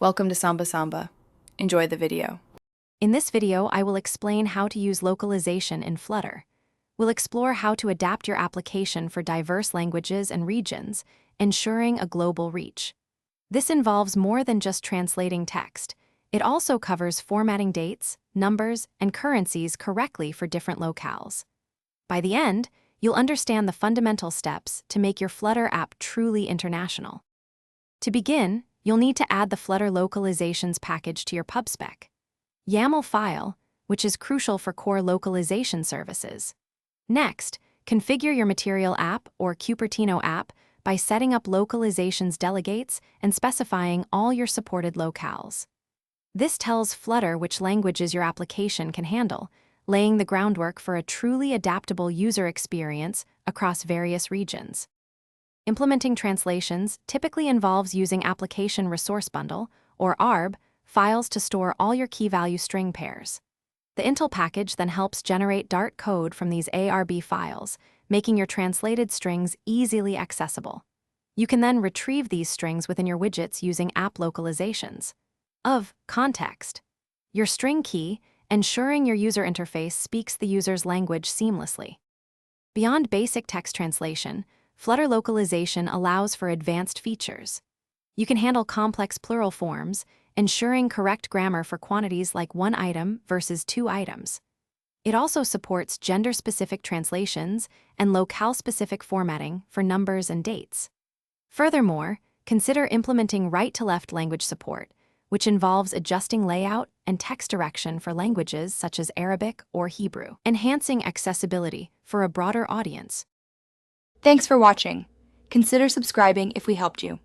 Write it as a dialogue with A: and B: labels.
A: Welcome to Samba Samba. Enjoy the video.
B: In this video, I will explain how to use localization in Flutter. We'll explore how to adapt your application for diverse languages and regions, ensuring a global reach. This involves more than just translating text. It also covers formatting dates, numbers, and currencies correctly for different locales. By the end, you'll understand the fundamental steps to make your Flutter app truly international. To begin, you'll need to add the Flutter localizations package to your PubSpec YAML file, which is crucial for core localization services. Next, configure your Material app or Cupertino app by setting up localizations delegates and specifying all your supported locales. This tells Flutter which languages your application can handle, laying the groundwork for a truly adaptable user experience across various regions. Implementing translations typically involves using Application Resource Bundle, or ARB, files to store all your key-value string pairs. The Intel package then helps generate Dart code from these ARB files, making your translated strings easily accessible. You can then retrieve these strings within your widgets using app localizations. Of context. Your string key, ensuring your user interface speaks the user's language seamlessly. Beyond basic text translation, Flutter localization allows for advanced features. You can handle complex plural forms, ensuring correct grammar for quantities like one item versus two items. It also supports gender-specific translations and locale-specific formatting for numbers and dates. Furthermore, consider implementing right-to-left language support, which involves adjusting layout and text direction for languages such as Arabic or Hebrew, enhancing accessibility for a broader audience.
A: Thanks for watching. Consider subscribing if we helped you.